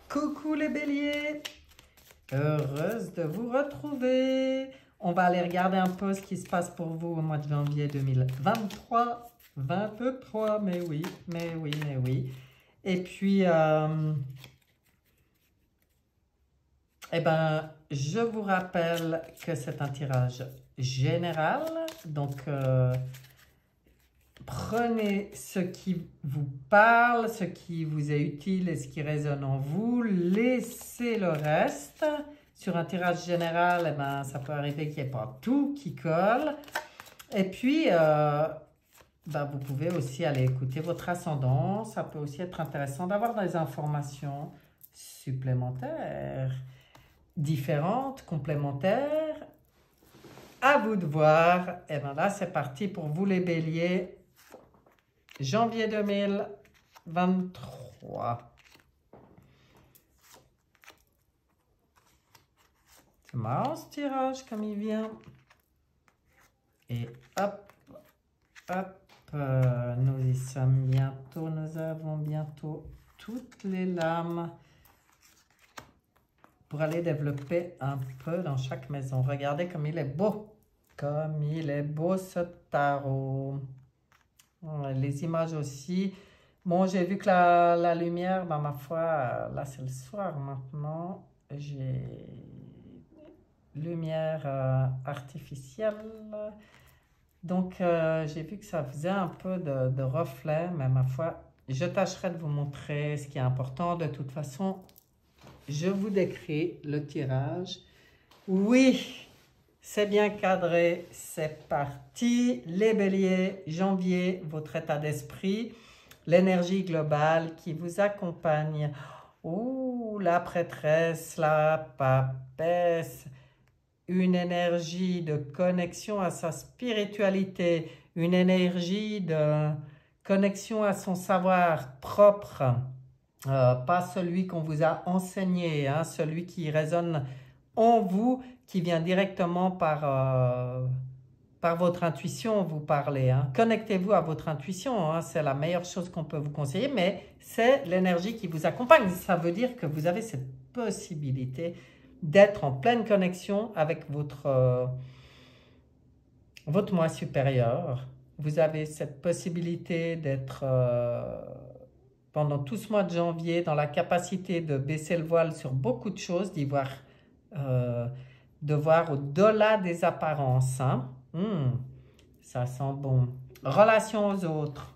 Coucou les béliers, heureuse de vous retrouver. On va aller regarder un peu ce qui se passe pour vous au mois de janvier 2023. 23, mais oui, mais oui, mais oui. Et puis, je vous rappelle que c'est un tirage général. Donc, prenez ce qui vous parle, ce qui vous est utile et ce qui résonne en vous. Laissez le reste. Sur un tirage général, ça peut arriver qu'il n'y ait pas tout qui colle. Et puis, vous pouvez aussi aller écouter votre ascendant. Ça peut aussi être intéressant d'avoir des informations supplémentaires, différentes, complémentaires. À vous de voir. Et bien là, c'est parti pour vous les béliers. Janvier 2023. C'est marrant ce tirage comme il vient. Et hop, hop, nous y sommes bientôt. Nous avons bientôt toutes les lames pour aller développer un peu dans chaque maison. Regardez comme il est beau. Comme il est beau ce tarot. Les images aussi. Bon, j'ai vu que la lumière, ma foi, là c'est le soir maintenant. J'ai lumière artificielle. Donc, j'ai vu que ça faisait un peu de reflet, mais ma foi, je tâcherai de vous montrer ce qui est important. De toute façon, je vous décris le tirage. Oui, c'est bien cadré, c'est parti. Les béliers, janvier, votre état d'esprit, l'énergie globale qui vous accompagne. Ouh, la prêtresse, la papesse, une énergie de connexion à sa spiritualité, une énergie de connexion à son savoir propre, pas celui qu'on vous a enseigné, hein, celui qui résonne en vous, qui vient directement par votre intuition, vous parlez. Hein. Connectez-vous à votre intuition, hein, c'est la meilleure chose qu'on peut vous conseiller, mais c'est l'énergie qui vous accompagne. Ça veut dire que vous avez cette possibilité d'être en pleine connexion avec votre moi supérieur. Vous avez cette possibilité d'être pendant tout ce mois de janvier dans la capacité de baisser le voile sur beaucoup de choses, de voir au-delà des apparences. Hein. Ça sent bon. Relation aux autres.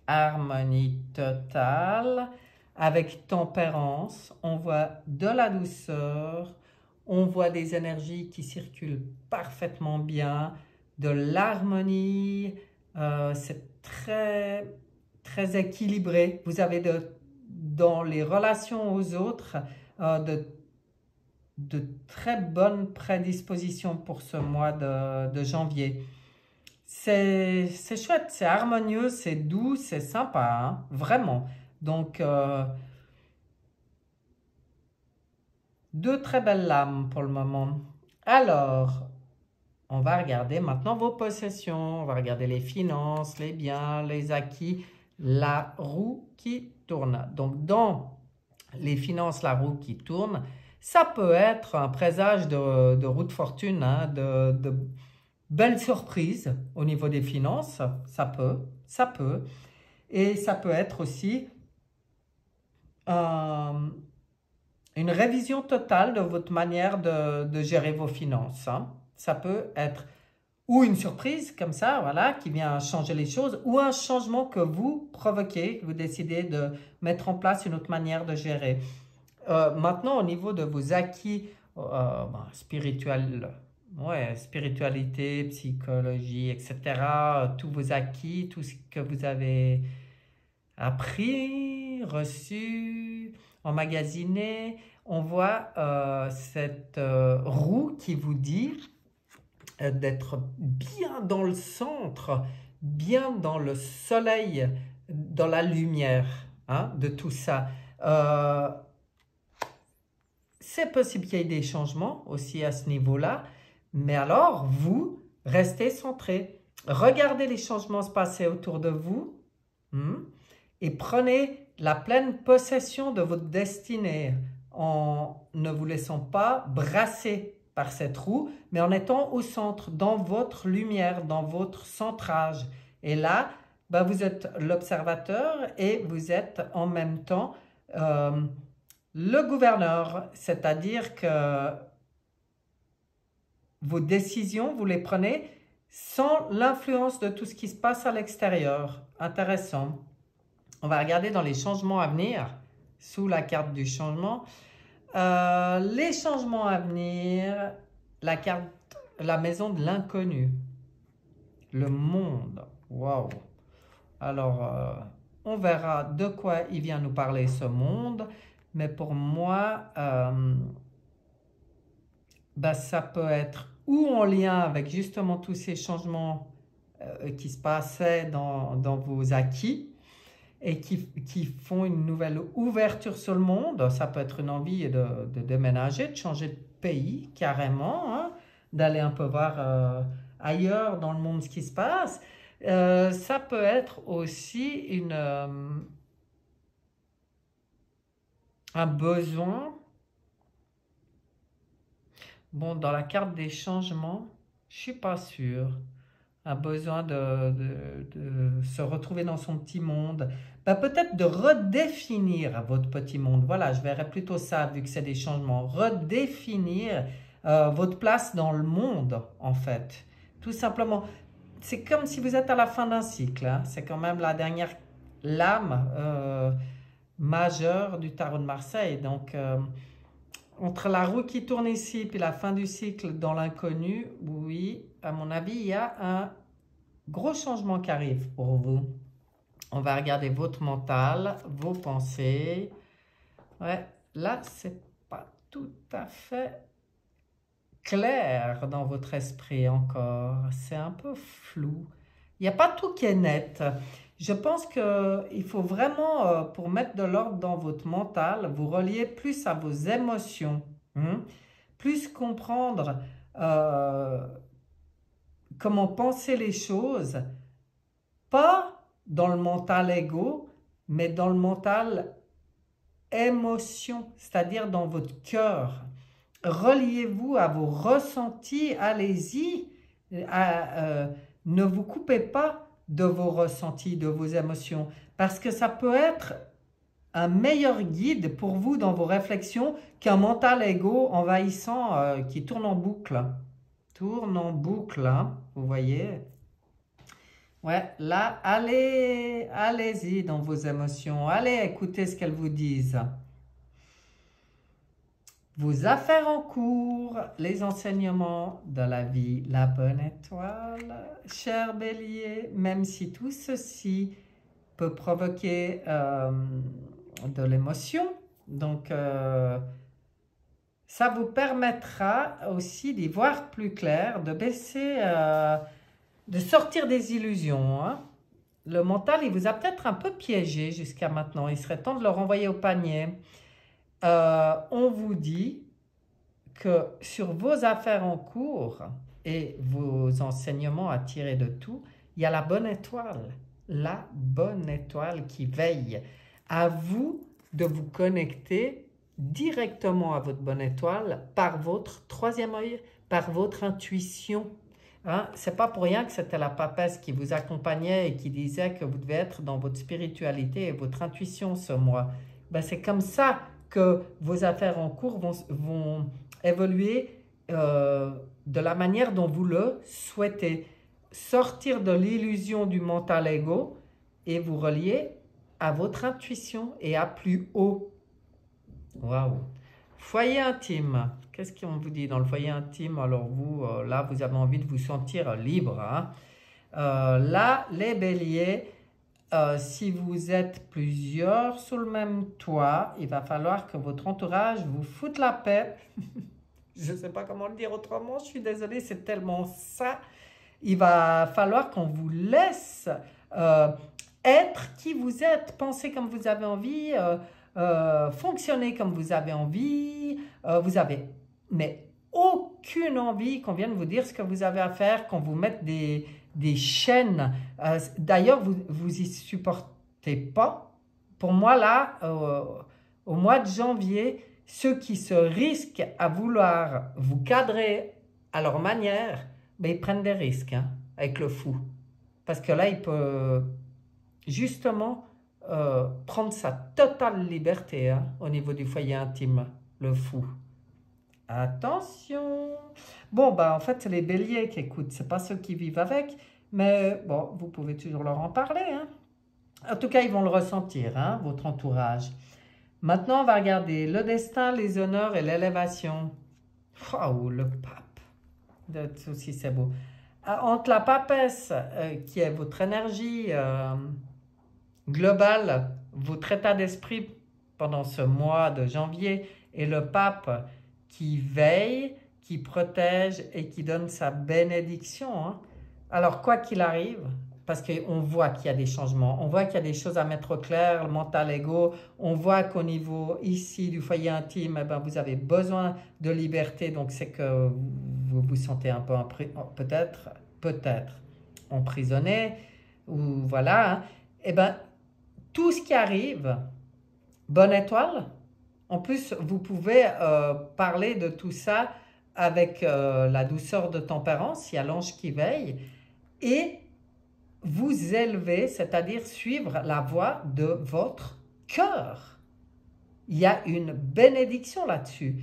Harmonie totale. Avec tempérance, on voit de la douceur, on voit des énergies qui circulent parfaitement bien, de l'harmonie, c'est très, très équilibré. Vous avez dans les relations aux autres de très bonnes prédispositions pour ce mois de janvier. C'est chouette, c'est harmonieux, c'est doux, c'est sympa, hein, vraiment. Donc, deux très belles lames pour le moment. Alors, on va regarder maintenant vos possessions. On va regarder les finances, les biens, les acquis, la roue qui tourne. Donc, dans les finances, la roue qui tourne, ça peut être un présage de roue de fortune, hein, de belles surprises au niveau des finances. Ça peut. Et ça peut être aussi une révision totale de votre manière de gérer vos finances. Hein. Ça peut être ou une surprise comme ça, voilà, qui vient changer les choses, ou un changement que vous provoquez, que vous décidez de mettre en place une autre manière de gérer. Maintenant, au niveau de vos acquis spiritualité, psychologie, etc., tous vos acquis, tout ce que vous avez appris, reçu, emmagasiné, on voit cette roue qui vous dit d'être bien dans le centre, bien dans le soleil, dans la lumière, hein, de tout ça. C'est possible qu'il y ait des changements aussi à ce niveau-là, mais alors vous restez centré. Regardez les changements se passer autour de vous, et prenez la pleine possession de votre destinée en ne vous laissant pas brasser par cette roue, mais en étant au centre, dans votre lumière, dans votre centrage. Et là, ben, vous êtes l'observateur et vous êtes en même temps le gouverneur, c'est-à-dire que vos décisions, vous les prenez sans l'influence de tout ce qui se passe à l'extérieur. Intéressant. On va regarder dans les changements à venir, sous la carte du changement. Les changements à venir, la carte, la maison de l'inconnu, le monde. Waouh! Alors, on verra de quoi il vient nous parler ce monde, mais pour moi, ben, ça peut être ou en lien avec justement tous ces changements qui se passaient dans vos acquis et qui font une nouvelle ouverture sur le monde. Ça peut être une envie de déménager, de changer de pays carrément, hein, d'aller un peu voir ailleurs dans le monde ce qui se passe. Ça peut être aussi un besoin. Bon, dans la carte des changements, je ne suis pas sûre. Un besoin de se retrouver dans son petit monde. Ben, peut-être de redéfinir votre petit monde. Voilà, je verrais plutôt ça, vu que c'est des changements. Redéfinir votre place dans le monde, en fait. Tout simplement. C'est comme si vous êtes à la fin d'un cycle. Hein. C'est quand même la dernière lame majeure du tarot de Marseille. Donc, entre la roue qui tourne ici puis la fin du cycle dans l'inconnu, oui, à mon avis, il y a un gros changement qui arrive pour vous. On va regarder votre mental, vos pensées. Ouais, là, c'est pas tout à fait clair dans votre esprit encore. C'est un peu flou. Il n'y a pas tout qui est net. Je pense qu'il faut vraiment, pour mettre de l'ordre dans votre mental, vous relier plus à vos émotions. Plus comprendre comment penser les choses, pas dans le mental égo, mais dans le mental émotion, c'est-à-dire dans votre cœur. Reliez-vous à vos ressentis, allez-y, ne vous coupez pas de vos ressentis, de vos émotions, parce que ça peut être un meilleur guide pour vous dans vos réflexions qu'un mental égo envahissant qui tourne en boucle. Tourne en boucle, hein, vous voyez? Ouais, là, allez-y dans vos émotions, allez écouter ce qu'elles vous disent. Vos affaires en cours, les enseignements de la vie, la bonne étoile, cher Bélier, même si tout ceci peut provoquer de l'émotion, donc ça vous permettra aussi d'y voir plus clair, de baisser, de sortir des illusions. Hein. Le mental, il vous a peut-être un peu piégé jusqu'à maintenant, il serait temps de le renvoyer au panier. On vous dit que sur vos affaires en cours et vos enseignements à tirer de tout, il y a la bonne étoile qui veille. À vous de vous connecter directement à votre bonne étoile par votre troisième œil, par votre intuition. Hein? C'est pas pour rien que c'était la papesse qui vous accompagnait et qui disait que vous devez être dans votre spiritualité et votre intuition ce mois. Ben, c'est comme ça que vos affaires en cours vont évoluer de la manière dont vous le souhaitez. Sortir de l'illusion du mental égo et vous relier à votre intuition et à plus haut. Waouh! Foyer intime. Qu'est-ce qu'on vous dit dans le foyer intime? Alors vous, là, vous avez envie de vous sentir libre. Hein? Là, les béliers, si vous êtes plusieurs sous le même toit, il va falloir que votre entourage vous foute la paix. Je ne sais pas comment le dire autrement, je suis désolée, c'est tellement ça. Il va falloir qu'on vous laisse être qui vous êtes, penser comme vous avez envie, fonctionner comme vous avez envie. Vous avez mais aucune envie qu'on vienne vous dire ce que vous avez à faire, qu'on vous mette des chaînes. D'ailleurs, vous y supportez pas pour moi là, au mois de janvier, ceux qui se risquent à vouloir vous cadrer à leur manière, ben, ils prennent des risques hein, avec le fou. Parce que là, il peut justement prendre sa totale liberté hein, au niveau du foyer intime, le fou. Attention! Bon, bah en fait, c'est les béliers qui écoutent, c'est pas ceux qui vivent avec, mais bon, vous pouvez toujours leur en parler. Hein. En tout cas, ils vont le ressentir, hein, votre entourage. Maintenant, on va regarder le destin, les honneurs et l'élévation. Oh, le pape. Ça aussi, c'est beau. Entre la papesse, qui est votre énergie globale, votre état d'esprit pendant ce mois de janvier, et le pape qui veille, qui protège et qui donne sa bénédiction. Hein. Alors, quoi qu'il arrive, parce qu'on voit qu'il y a des changements, on voit qu'il y a des choses à mettre au clair, le mental ego, on voit qu'au niveau ici du foyer intime, eh ben, vous avez besoin de liberté, donc c'est que vous vous sentez un peu peut-être emprisonné, ou voilà, hein. Eh ben, tout ce qui arrive, bonne étoile. En plus, vous pouvez parler de tout ça avec la douceur de tempérance, il y a l'ange qui veille, et vous élever, c'est-à-dire suivre la voie de votre cœur. Il y a une bénédiction là-dessus.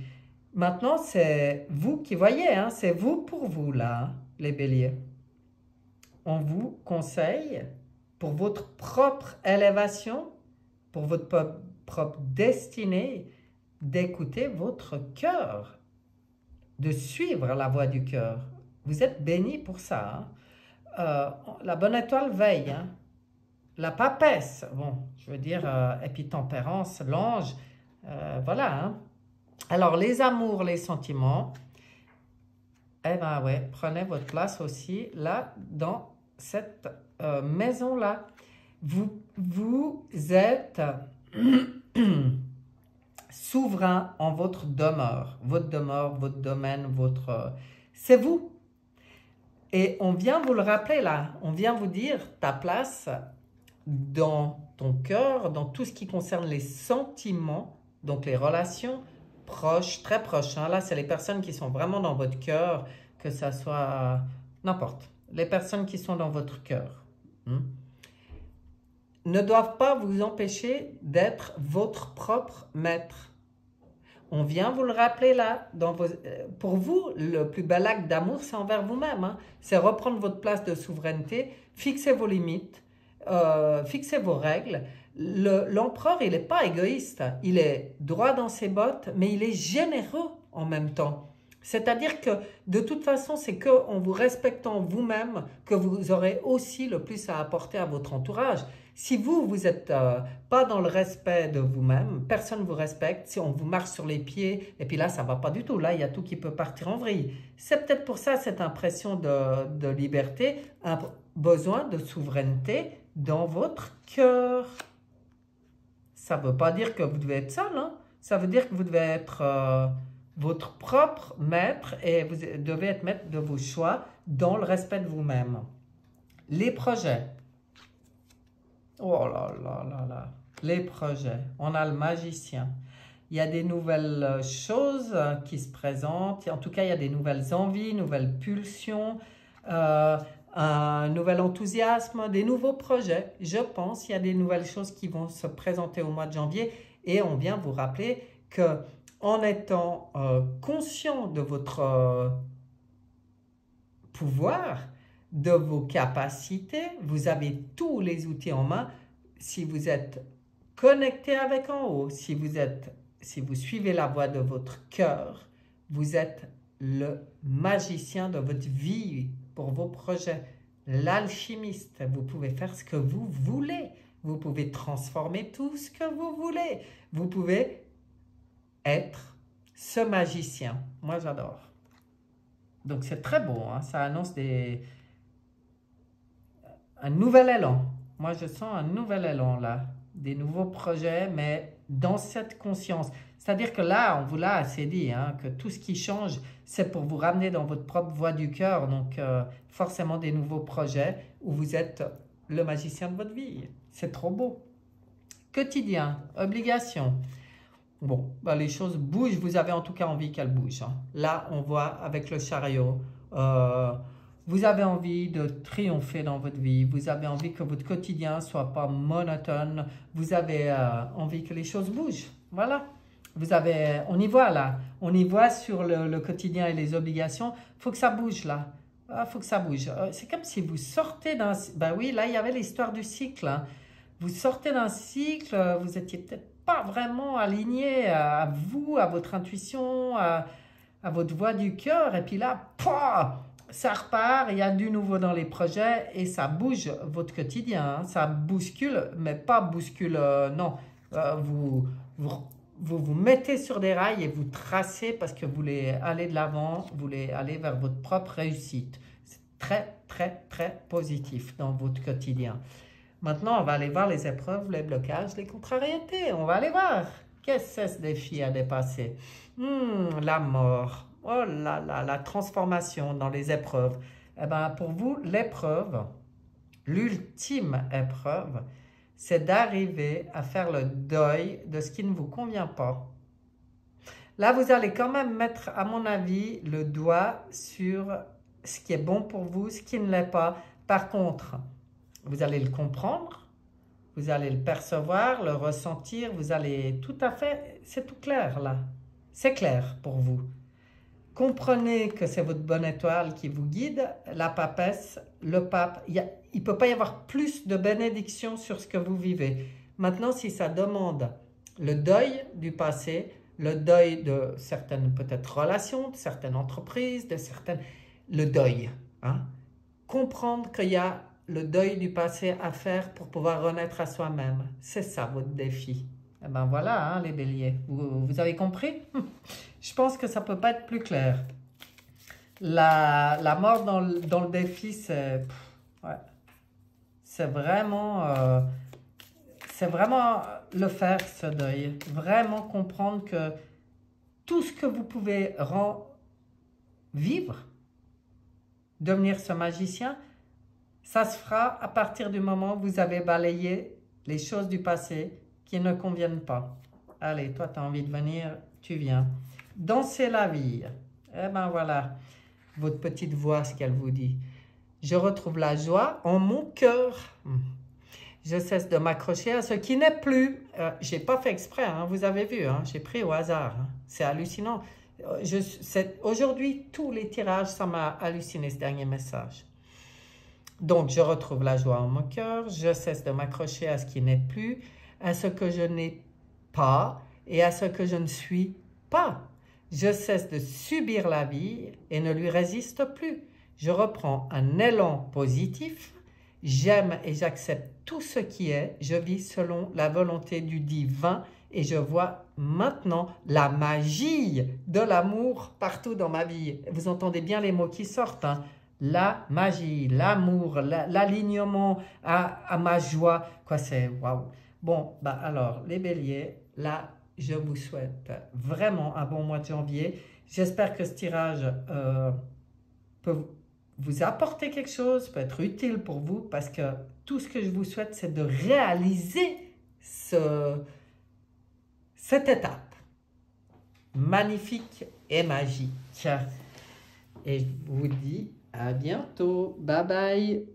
Maintenant, c'est vous qui voyez, hein, c'est vous pour vous là, hein, les béliers. On vous conseille pour votre propre élévation, pour votre propre destinée, d'écouter votre cœur, de suivre la voie du cœur. Vous êtes bénis pour ça. Hein. La bonne étoile veille. Hein. La papesse, bon, je veux dire, épitempérance, l'ange, voilà. Hein. Alors, les amours, les sentiments, eh bien, ouais, prenez votre place aussi, là, dans cette maison-là. Vous êtes souverain en votre demeure, votre domaine, c'est vous. Et on vient vous le rappeler là, on vient vous dire ta place dans ton cœur, dans tout ce qui concerne les sentiments, donc les relations proches, très proches. Hein. Là, c'est les personnes qui sont vraiment dans votre cœur, que ça soit n'importe. Les personnes qui sont dans votre cœur. Ne doivent pas vous empêcher d'être votre propre maître. On vient vous le rappeler là. Pour vous, le plus bel acte d'amour, c'est envers vous-même. Hein. C'est reprendre votre place de souveraineté, fixer vos limites, fixer vos règles. L'empereur, il n'est pas égoïste. Il est droit dans ses bottes, mais il est généreux en même temps. C'est-à-dire que de toute façon, c'est qu'en vous respectant vous-même que vous aurez aussi le plus à apporter à votre entourage. Si vous n'êtes pas dans le respect de vous-même, personne ne vous respecte. Si on vous marche sur les pieds, et puis là, ça ne va pas du tout. Là, il y a tout qui peut partir en vrille. C'est peut-être pour ça cette impression de liberté, un besoin de souveraineté dans votre cœur. Ça ne veut pas dire que vous devez être seul. Hein. Ça veut dire que vous devez être votre propre maître et vous devez être maître de vos choix dans le respect de vous-même. Les projets. Oh là là là là. Les projets. On a le magicien. Il y a des nouvelles choses qui se présentent. En tout cas, il y a des nouvelles envies, nouvelles pulsions, un nouvel enthousiasme, des nouveaux projets. Je pense qu'il y a des nouvelles choses qui vont se présenter au mois de janvier. Et on vient vous rappeler que en étant conscient de votre pouvoir, de vos capacités, vous avez tous les outils en main. Si vous êtes connecté avec en haut, si vous suivez la voie de votre cœur, vous êtes le magicien de votre vie pour vos projets, l'alchimiste. Vous pouvez faire ce que vous voulez. Vous pouvez transformer tout ce que vous voulez. Vous pouvez être ce magicien. Moi, j'adore. Donc, c'est très beau. Hein? Ça annonce un nouvel élan. Moi, je sens un nouvel élan là. Des nouveaux projets, mais dans cette conscience. C'est-à-dire que là, on vous l'a assez dit, hein, que tout ce qui change, c'est pour vous ramener dans votre propre voie du cœur. Donc, forcément, des nouveaux projets où vous êtes le magicien de votre vie. C'est trop beau. quotidien, obligation. Bon, bah, les choses bougent, vous avez en tout cas envie qu'elles bougent. Hein. Là, on voit avec le chariot, vous avez envie de triompher dans votre vie, vous avez envie que votre quotidien ne soit pas monotone, vous avez envie que les choses bougent. Voilà. On y voit là, on y voit sur le quotidien et les obligations, il faut que ça bouge là. Il faut que ça bouge. C'est comme si vous sortez d'un... Ben oui, là, il y avait l'histoire du cycle. Hein. Vous sortez d'un cycle, vous étiez peut-être pas vraiment aligné à vous, à votre intuition, à votre voix du cœur. Et puis là, pouah, ça repart, il y a du nouveau dans les projets et ça bouge votre quotidien. Hein. Ça bouscule, mais pas bouscule, non. Vous mettez sur des rails et vous tracez parce que vous voulez aller de l'avant, vous voulez aller vers votre propre réussite. C'est très, très, très positif dans votre quotidien. Maintenant, on va aller voir les épreuves, les blocages, les contrariétés. On va aller voir. Qu'est-ce que c'est ce défi à dépasser? La mort. Oh là là, la transformation dans les épreuves. Eh bien, pour vous, l'épreuve, l'ultime épreuve, c'est d'arriver à faire le deuil de ce qui ne vous convient pas. Là, vous allez quand même mettre, à mon avis, le doigt sur ce qui est bon pour vous, ce qui ne l'est pas. Par contre, vous allez le comprendre, vous allez le percevoir, le ressentir, vous allez tout à fait, c'est tout clair là, c'est clair pour vous. Comprenez que c'est votre bonne étoile qui vous guide, la papesse, le pape, il ne peut pas y avoir plus de bénédictions sur ce que vous vivez. Maintenant, si ça demande le deuil du passé, le deuil de certaines peut-être relations, de certaines entreprises, le deuil, hein? Comprendre qu'il y a le deuil du passé à faire pour pouvoir renaître à soi-même. C'est ça votre défi. Et ben voilà, hein, les béliers. Vous avez compris? Je pense que ça ne peut pas être plus clair. La mort dans le défi, c'est vraiment le faire, ce deuil. Vraiment comprendre que tout ce que vous pouvez vivre, devenir ce magicien, ça se fera à partir du moment où vous avez balayé les choses du passé qui ne conviennent pas. Allez, toi, tu as envie de venir, tu viens. Danser la vie. Eh ben voilà, votre petite voix, ce qu'elle vous dit. Je retrouve la joie en mon cœur. Je cesse de m'accrocher à ce qui n'est plus. Je n'ai pas fait exprès, hein, vous avez vu, hein, j'ai pris au hasard. Hein. C'est hallucinant. Aujourd'hui, tous les tirages, ça m'a halluciné ce dernier message. Donc, je retrouve la joie en mon cœur, je cesse de m'accrocher à ce qui n'est plus, à ce que je n'ai pas et à ce que je ne suis pas. Je cesse de subir la vie et ne lui résiste plus. Je reprends un élan positif, j'aime et j'accepte tout ce qui est, je vis selon la volonté du divin et je vois maintenant la magie de l'amour partout dans ma vie. Vous entendez bien les mots qui sortent, hein? La magie, l'amour, l'alignement à ma joie. Quoi, c'est waouh. Bon, bah alors, les béliers, là, je vous souhaite vraiment un bon mois de janvier. J'espère que ce tirage peut vous apporter quelque chose, peut être utile pour vous, parce que tout ce que je vous souhaite, c'est de réaliser cette étape magnifique et magique. Et je vous dis à bientôt. Bye bye.